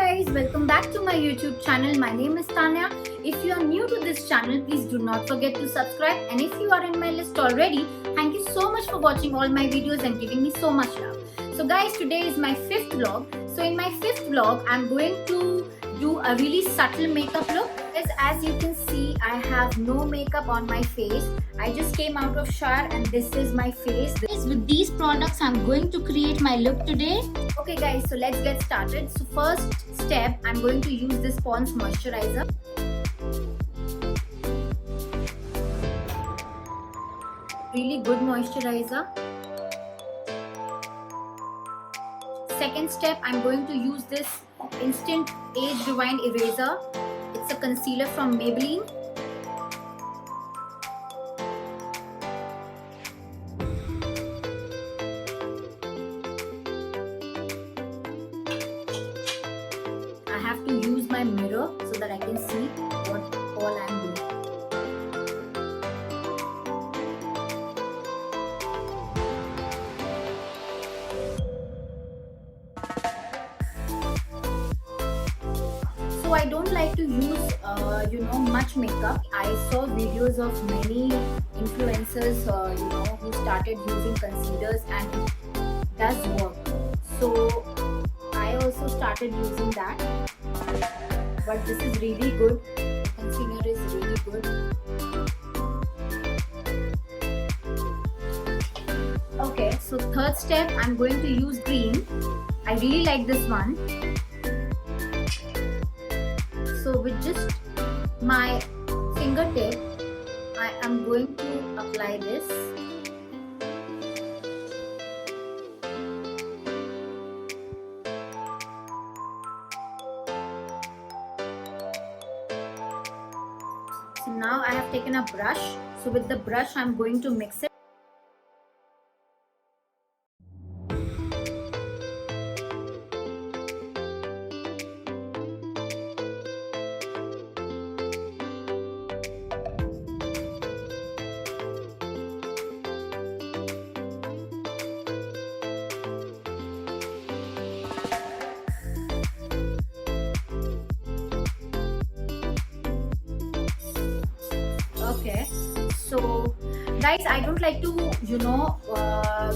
guys, welcome back to my YouTube channel. My name is Tanya. If you are new to this channel, please do not forget to subscribe, and if you are in my list already, thank you so much for watching all my videos and giving me so much love. So guys, today is my fifth vlog. So in my fifth vlog, I'm going to do a really subtle makeup look. As you can see, I have no makeup on my face. I just came out of shower and this is my face. With these products, I'm going to create my look today. Okay guys, so let's get started. So first step, I'm going to use this Pond's moisturizer. Really good moisturizer. Second step, I'm going to use this Instant Age Rewind Eraser. It's a concealer from Maybelline. I have to use my mirror so that I can see what all I'm doing. So I don't like to use much makeup. I saw videos of many influencers who started using concealers and it does work. So I also started using that, but this is really good. Concealer is really good. Okay, so third step, I'm going to use green. I really like this one. So with just my fingertip, I am going to apply this. So now I have taken a brush. So with the brush, I'm going to mix it. Okay, so guys, I don't like to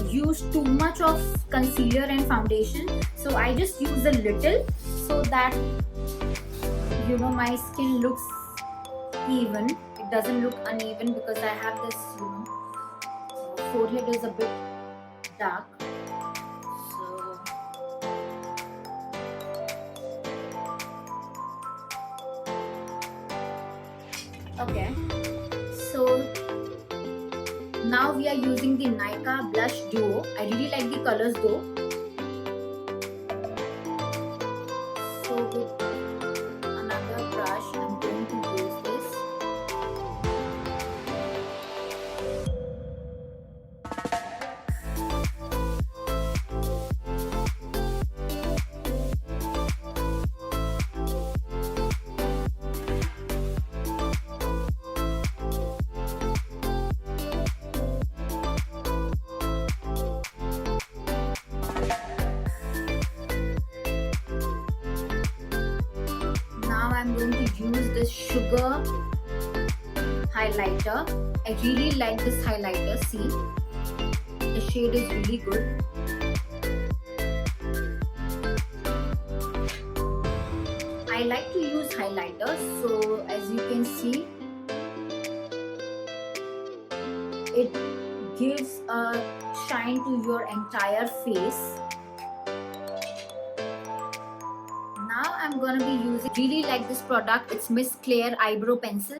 use too much of concealer and foundation, so I just use a little so that my skin looks even. It doesn't look uneven because I have this forehead is a bit dark. Okay, so now we are using the NYKAA blush duo. I really like the colors though. So with another brush, I'm going to use this. I'm going to use this sugar highlighter. I really like this highlighter. See, the shade is really good. I like to use highlighter, so as you can see, it gives a shine to your entire face. Now I'm gonna be using, really like this product, it's Miss Claire eyebrow pencil.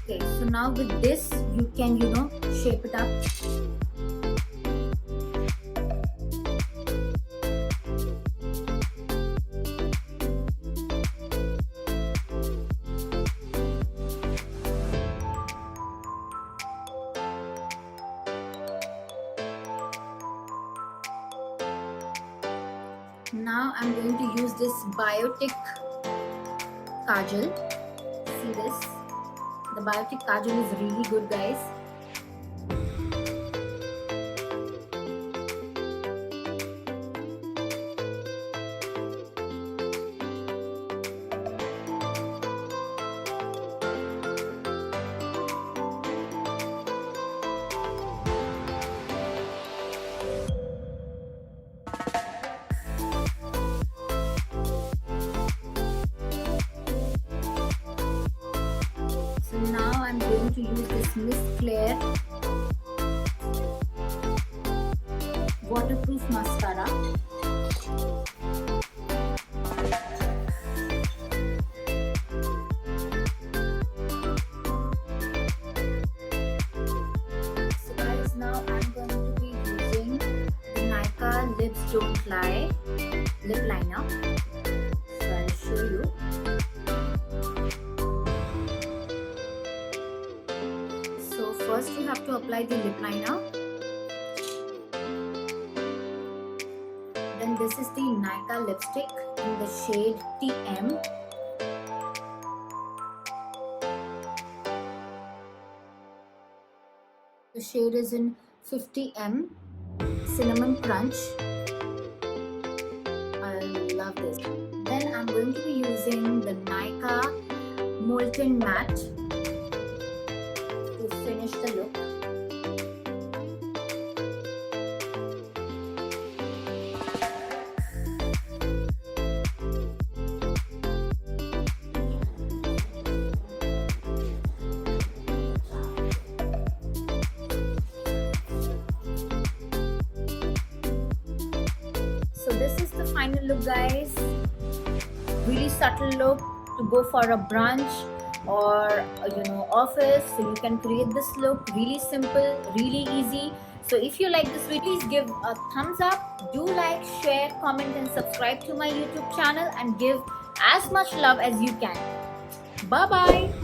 Okay, so now with this you can shape it up. now I'm going to use this BIOTIQUE Kajal. See this? The BIOTIQUE Kajal is really good, guys. So now I'm going to use this Miss Claire waterproof mascara. So guys, now I'm going to be using the NYKAA Lips Don't Lie lip liner. So I'll show you. So first you have to apply the lip liner. Then this is the NYKAA lipstick in the shade TM. The shade is in 50M Cinnamon Crunch. I love this. Then I'm going to be using the NYKAA Molten Matte to finish the look. So this is the final look, guys. Really subtle look to go for a brunch or office. So you can create this look really simple, really easy. So if you like this video, please give a thumbs up. Do like, share, comment and subscribe to my YouTube channel and give as much love as you can. Bye bye.